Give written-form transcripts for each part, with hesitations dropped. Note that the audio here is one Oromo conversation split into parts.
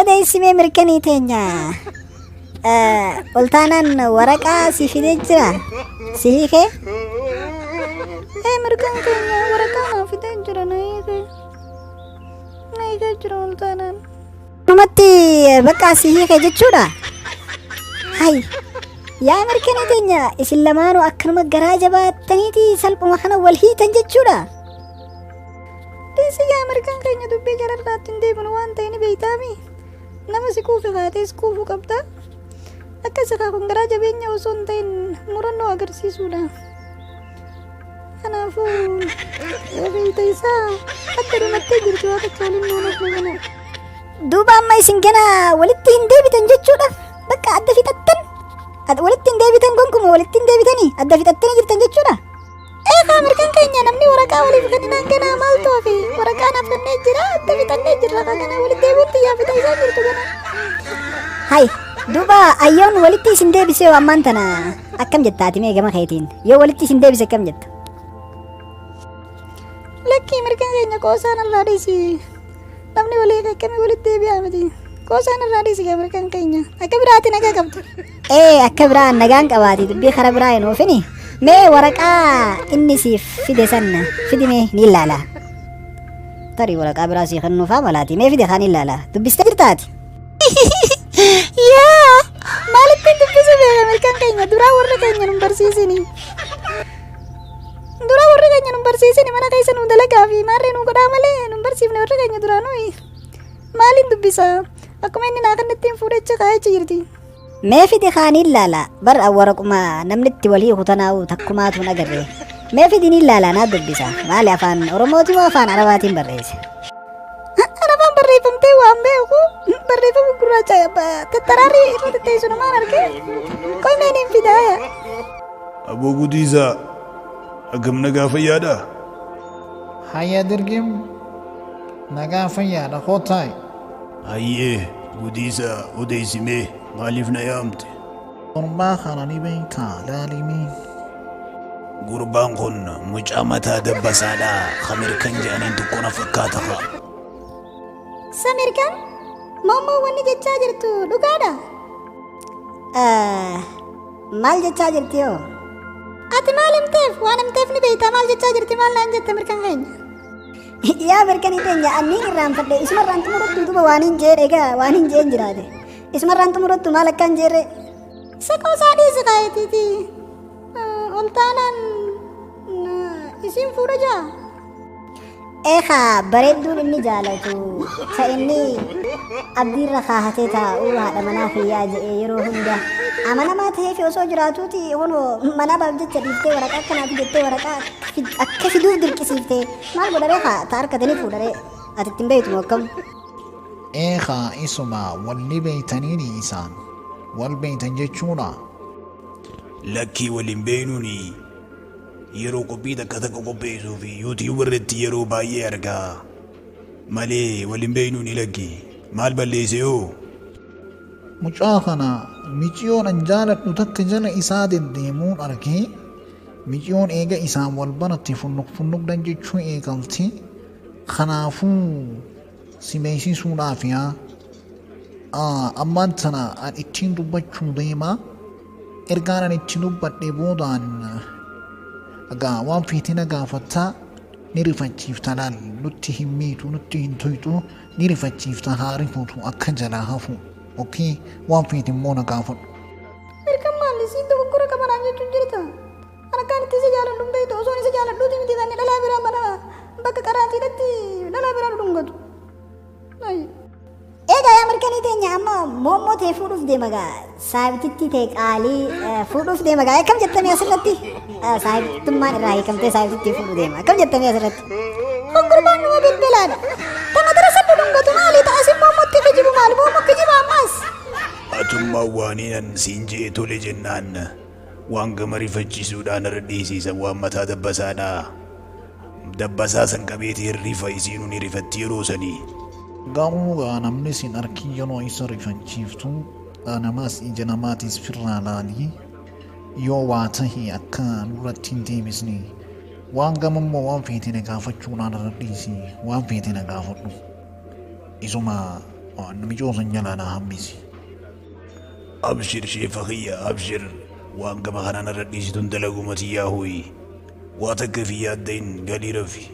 دي اسمي مركني تينيا قلتانا ورقة سيفيدي جرا سيكي مركن تينيا ورقة نافيدي جرا نايكي جرا قلتانا نمتي بقى سيكي جتشورا هاي يا مركني تينيا اسلامانو اكرمك جراجة باتنيتي سلب مخنا والهي تنجتشورا يا مركان كينيا دبي جرى راتين دي بنوان تاني بيتامي نما سكوفي غاتي سكوفو قبتا أكا سكا كنغراجة بينيا وصون تين مرنو أغرسي سودا أنا فو بيتاي سا حتى رمتي جرجوا كتالين نونك مغنو دوبا أما يسنجنا ولدتي هندي بتنجتشودا بكا أدى في تتن ولدتي هندي بتنقنكم ولدتي هندي بتني أدى في تتن جرتنجتشودا مركان كينيا نمني ورقة ولي فكننا كنا مالتو في ورقة نفن نجرا تبي نجرا كنا ولي ديبوتي يا بتاي ساجر تبنا هاي دوبا أيون ولي سندي بسيو أمانتنا أكم جتاتي مي جما خيتين يو ولي سندي بس كم جت لكي مركان كينيا كوسان الراديسي نمني ولي كم ولي ديبي أمتي كوسان الراديسي مركان كينيا أكبراتي نجا كبت أكبران نجان كباتي تبي خربراين وفني مي ورقة إني سيف في دسنة في دمي نيلالا تري ورقة براسي خنو فاملاتي مي في دخاني لالا تبستجر تاتي يا مالك تبسي بيه مركان كينيا دورا ورقة نمبر سيسيني نمبر سيسيني مانا كيسا نودلا كافي ماري نوكو دامالي نمبر سيفني ورقة دورا نوي مالين تبسا أكو ميني ناكن نتين فوري چكاية چيرتي ما في دخاني لالا بر أورقما نملت ولي خطناو تكمات ونقري ما في ديني لالا نادب بيسا مالي أفان أرموتي وأفان عرباتين بريس أنا فان بري فمتي وامبيوكو بري فمكرا چايا تتراري رتتي سنمان أركي كوي مينين في دايا أبو قديزة أقم نقا فيادا هيا درقم نقا فيادا خوتاي هيه قديزة وديسمي ماليف نيامتي قربا خراني بيتا لاليمين قربان قن مجامتا دبسادا خمير كنجانين تكون فكاتها سمير كان ماما واني جتشا جرتو دوكادا مال جتشا جرتيو أتي مال متف وانا متفني بيتا مال جتشا جرتي مال نانجت مركان غين يا مركان يتنجا أنين الرام فدي اسم الرام تمرد دوبا وانين جير إيقا وانين جين جرادي اسم الرام تمرد مالك كان جير سكو سادي سكايتي تي قلتانا اسم فرجا إيخا بريدون إني جالتو فإني أبدي رخاهتي تاؤو هذا منافي ياجئ يروهم جا أمانا ما تهي في أسو جراتوتي هونو منا بابجت شديدتي ورقا كناتي جتي ورقا أكفي دوف دل كسيفتي مال بدريخا تاركا دني فودري أتتنبيت موكم إيخا إسما واللي بيتنيني إسان والبيتن جتشونا لكي والإنبينوني yeroo qophii takka takka qopheessuu fi yuutii irratti yeroo baay'ee argaa malee waliin beeknuu ni lagge maal balleesse yoo mucaa kana miciyoon an jaaladhu takka jala isaa deddeemuun argee miciyoon eega isaan wal baratti funnuqdan jechuu eegalti kanaafuu si beeksisuudhaaf ammaan tana an ittiin dubbachuu deema ergaan an itti dubbadhe boodaan Aga waan fiitina gaafataa ni rifachiifta laal nutti hin miitu nutti hin toytu ni rifachiifta haa rifuutu akka jalaa hafu okii waan fiitin immoo na gaafadhu. Erga maalli siin dogoggora qabanaan jechuun jirta. Ana kan itti isa jaaladhu beektu osoo isa jaaladhuuti miti kan dhalaa biraa mana bakka qaraatiidhatti dhalaa biraa dhungatu. Egaa yaa mirkanii teenya amma moommoo ta'e fuudhuuf deema gaa saayibtitti ta'e qaalii fuudhuuf deema gaa akkam jettamee asirratti saayibtummaan irraa hiikamtee saayibtitti fuudhu deema akkam jettamee asirratti. Hongurbaan nama bilbilaadha. Tana dura saddu dhungatu maali ta'as moommootti kijibu maali moommoo kijiba ammaas. Atummaa waaniinan siin jee tole jennaan waan gama rifachiisuudhaan irra dhiisiisa waan mataa dabbasaadha. Dabbasaa san qabeetii rifa isiinuu ni rifatti yeroo sanii. Garuu namni sin arkin yeroo isa rifachiiftu namaas ija namaatis firraa laali yoo waa tahe akka duratti hin deebisne waan gamammoo waan feete na gaafachuudhaan irra dhiisi waan feete na gaafadhu isuma نمجوز جلانا همبسي أبشر شيف أخي أبشر وأنك مخانا نرديس تندلقو متياهوي واتك في يدين قالي رفي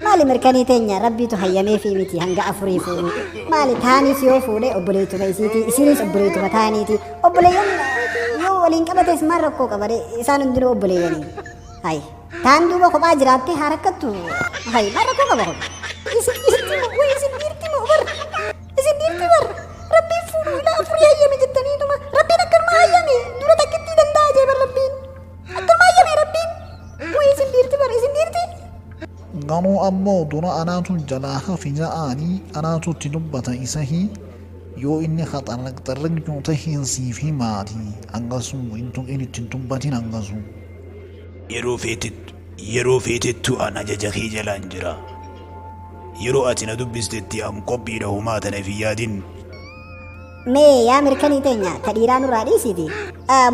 مالي مركاني تينيا ربي تحيامي في ميتي هنگا أفري فوني مالي تاني سيو فوني أبوليتو بيسيتي إسينيس أبوليتو بتانيتي أبوليون يو ولين كبت اسمار ركو كبري إسان اندرو أبوليوني هاي تان دوبا خبا جراتي حركتو هاي ما ركو كبرو إسن ديرتي مؤبر إسن ديرتي بر ربي فونو لا أفري هيامي جدني دوما ربي نكر ما هيامي دورا تكتي دندا جيبر ربي أكر ما هيامي ربي وإسن ديرتي بر إسن ديرتي قالوا أمو دورا أناتو جلاها في جاءاني أناتو تدبة إسهي يو إني خطر لك ترجو تهين سيفي ماتي أنقصو إنتو إني تدبتين أنقصو yeroo feetettu ana jaja kee jalaan jira yeroo ati na dubbistetti an qophiidha humaa tana fi yaadin mee yaa mirkanii teenya ta dhiiraa nurraa dhiisiti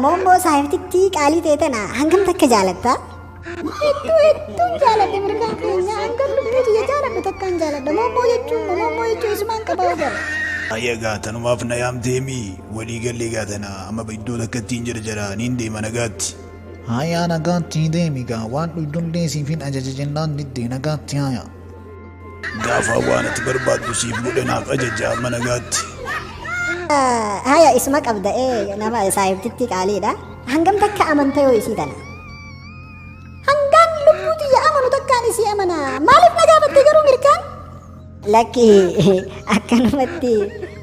moommoo saayiftitti qaalii teetana hangam takka jaalatta hedduu jaaladhe mirgaan keenya hangam lubbuuti ya jaaladhe takkaan jaaladhe moommoo jechuun isumaan qabaa gara ayyagaa tanumaaf na yaamteemi walii gallee gaatana amma iddoo takkattiin jira niin deema nagaatti هيا نغاتي ديميغا وان دون ديسي فين أجاججنان ندي نغاتي هيا gaafa waan ati barbaaddu siif godhanaaf ajaja amma nagaatti haya isma qabda nama saayiftitti qaaliidha hangam takka amanta yoo isii tana hangaan lubbuuti ya amanu takkaan isii amana maaliif na gaafatte garuu mirkaan lakki akkanumatti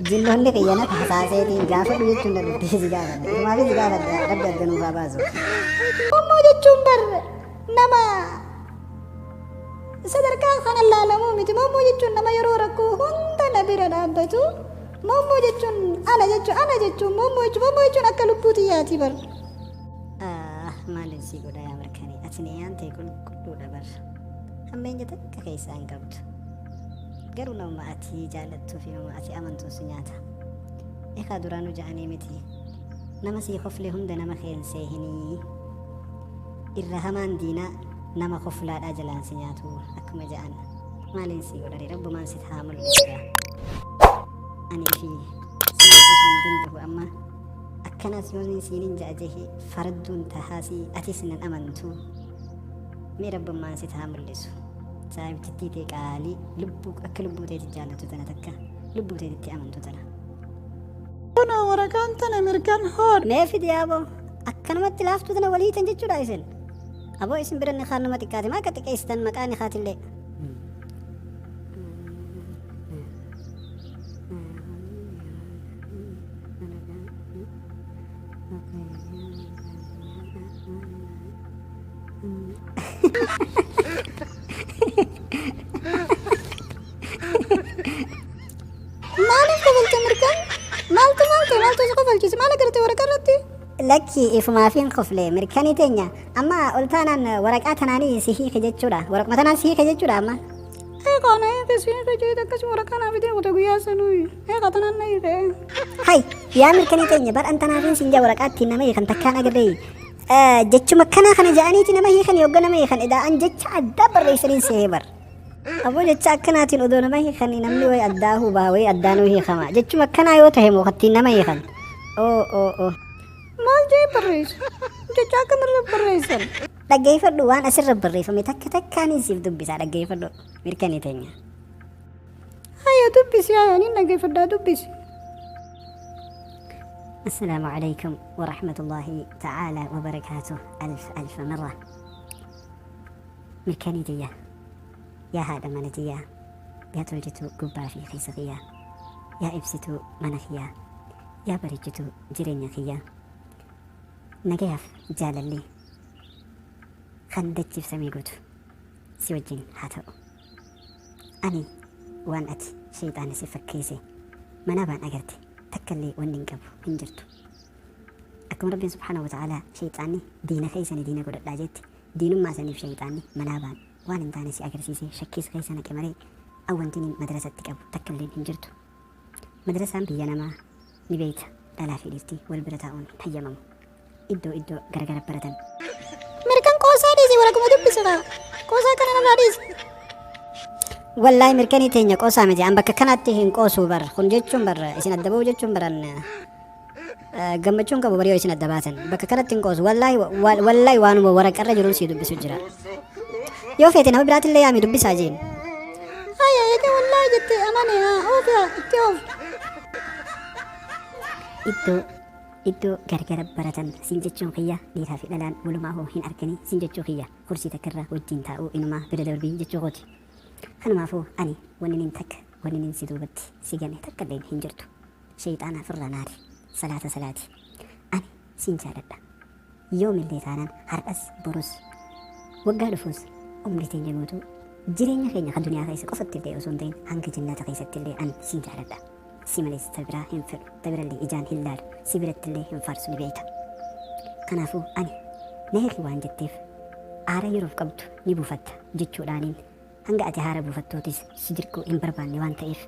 jinnoonni qiyyana taasaaseetiin gaafa jechuun na dhuftee si gaafadhe irmaafi si gaafadhe rabbi addanuufaa baasu moommoo jechuun bar nama sadarkaa kana laalamuu miti moommoo jechuun nama yeroo rakkoo hunda na bira dhaabbatu moommoo jechuun ana jechuun moommoo jechuun akka lubbuuti yaati bar maalin si godha yaa mirkanii ati ni yaantee qulqulluudha bar hammeenya takka keessaa hin qabdu garuu nama ati jaalattuu fi nama ati amantuu si nyaata ekaa duraanuu ja'anii miti nama sii koflee hunda nama keensee hinii irra hamaan diinaa nama koflaadhaa jalaan si nyaatu akkuma ja'an maaliin si godhani rabbumaan si haa mul'isa anii fi siin danda'u amma akkanaas yoon siinin ja'a jehi farduun tahaasii atis nan amantu mee rabbumaan si haa mul'isu saayiftitti tee qaalii lubbuu akka lubbuu teetti jaallatu tana takka lubbuu teetitti amantu tana kuna waraqaan tana mirgaan hood mee fidi yaaboo akkanumatti laaftu tana walii tan jechuudha isin aboo isin biranni kaanuma xiqqaate maa akka xiqqeessitan maqaan ikaatillee maaliif kofalcha mirkaan maaltu si kofalchise maal agartee waraqaa irratti lakki ifumaafiin koflee mirkanii teenya amma oltaanaan waraqaa tanaanii si hiike jechuudha waraquma tanaan si hiike jechuudha amma eeqaana eeqes hiike jeet akkasuma waraqaa naaf itee qote guyyaa sanuu eeqa tanaan na hiike hay yaa mirkanii teenya bar antanaafiin sinjaa waraqaatti nama hiikan takkaan agarree jechuma kanaa kana ja'aniiti nama hiikan yogga nama hiikan eda'an jecha addaa barreessaniin sehee bar aboo jecha akkanaatiin odoo nama hiikan namni way addaa hubaa way addaanuu hiikama jechuma akkanaa yoo tahe mookattiin nama hiikan maal jee barreessu jecha akkamirra barreessan dhaggeeffadhu waan asirra barreeffame takka takkaaniin siif dubbisaa dhaggeeffadhu mirkanii teenya hayya dubbisi hayya nin dhaggeeffadhaa dubbisi السلام عليكم ورحمة الله تعالى وبركاته ألف مرة ملكانيتية يا هذا منتية يا تلجتو قبا في خيسقية يا إبستو منخية يا برجتو جرينيخية نجاف جاللي خندت في سميقوت سوجين هاتو أني وان أت شيطان سفكيسي منابان أقرتي تكلي وننقب هنجرتو أكم ربي سبحانه وتعالى شيطاني دينا خيساني دينا قد لاجت دين ما سنف شيطاني منابان وان انتاني سي أقرسيسي شكيس خيسانا كمري أو انتني مدرسة تكب تكلي هنجرتو مدرسة بيانا ما نبيت لا في لفتي والبرتاون هيمم إدو غرغر برتن مركان قوسا ديسي ورقم دبسا قوسا كان نمرا ديسي والله مركني تينيا قوسا متي أم بك كانت تهين قوسو بر خنجتشون بر إسنا الدبو جتشون برن قمتشون كبو بريو إسنا الدباتن بك كانت تهين قوسو والله وانو ورق الرجل سيدو بسجرا يو فيتنا ببرات اللي يامي دبي ساجين هيا يدي والله جتي أماني أوفيا تيوف iddoo gargara baratan siin jechuun kiyya dhiiraa fi dhalaan walumaa hoo hin arganii siin jechuu kiyya kursii takkarra wajjin taa'uu inumaa bira darbii jechuu kooti. Kanumaafuu ani wanni nin takka wanni nin si duubatti si gane takka illee hin jirtu. Shayxaanaaf irra naari salaati. Ani siin jaaladha. Yoomillee taanaan har'as borus waggaa dhufuus umrii teenya guutuu jireenya keenya kan duniyaa keessa qofatti illee osoo hin ta'in hanga jannata keessatti illee ani siin jaaladha. Si malees tabiraa hin fedhu tabirallee ijaan hin laalu si birattillee hin faarsu ni beekta. Kanaafuu ani meherri waan jetteef aara yeroof qabdu ni buufatta jechuudhaaniin hanga ati haara buufattootis si dirquu hin barbaanne waan ta'eef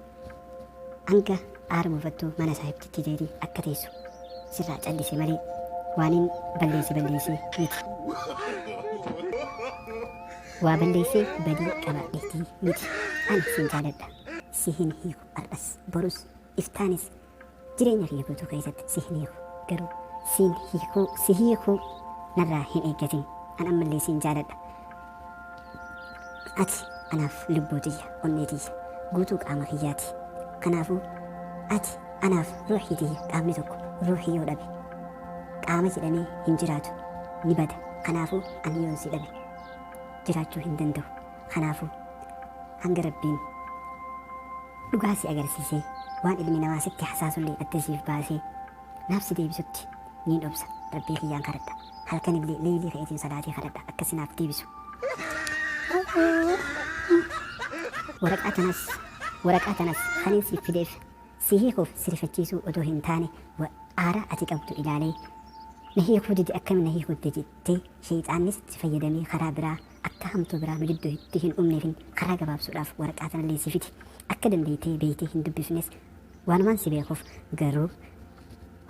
hanga aara buufattuu mana saahibtitti deebii akka teessu sirraa callise malee waaniin balleessee miti. Waa balleessee badii qabaadheetii miti. Ani siin jaaladha. Si hin hiiku har'as borus iftaanis jireenya kiyya guutuu keessatti si hin hiiku garuu si hiikuu narraa hin eeggatin an ammallee siin jaaladha. Ati anaaf lubbuu tiyya onnee tiyya guutuu qaama kiyyaati. Kanaafuu ati anaaf ruuxii tiyya qaamni tokko ruuxii yoo dhabe qaama jedhamee hin jiraatu ni bada. Kanaafuu ani yoon si dhabe jiraachuu hin danda'u. Kanaafuu hanga rabbiin dhugaa si agarsiisee waan ilmi namaa sitti hasaasullee addasiif baasee naaf si deebisutti niin dhobsa rabbii kiyyaan kadhadha. Halkanillee leelii ka'eetiin salaatee kadhadha akka si naaf deebisu. Waraqaa tanas kan siif fideef si hiikuuf si rifachiisuu odoo hin taane aara ati qabdu ilaalee na hiikuu didi akkami na hiikuu jettee shayxaannis si fayyadamee karaa biraa akka hamtuu biraa nu jidduu itti hin dhumneefin karaa gabaabsuudhaaf waraqaa tanallee si fiti. Akka dandeetee beeytee hin dubbifnes waanumaan si beekuuf garuu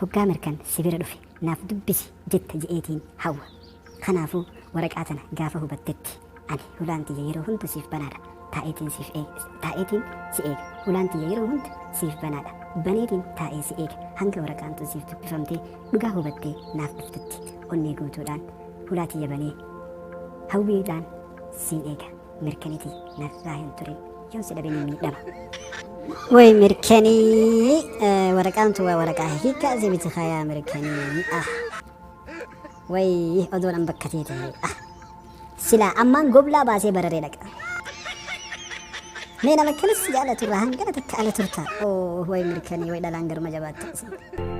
hoggaa mirkan si bira dhufe naaf dubbisi jetta je'eetiin hawwa. Kanaafuu waraqaa tana gaafa hubattetti ani hulaan tiyya yeroo hunda siif banaadha. Taa'eetiin si eega. Hulaan tiyya yeroo hunda siif banaadha. Baneetiin taa'ee si eega. Hanga waraqaan tun siif dubbifamtee dhugaa hubattee naaf dhuftutti onnee guutuudhaan hulaa tiyya banee hawwiidhaan siin eega. Mirkanitii narraa hin turin. Yoon si dhabe ni miidhama. Way mirkanii waraqaan tun waa waraqaa hiikaa si biti kayaa mirkanii. Way odoon an bakka ta'e. Silaa ammaan goblaa baasee bararee dhaqa. Mee nama akkanas jaalatu irraa hangana takka ala turta. Way mirkanii way dhalaan garuma jabaatte.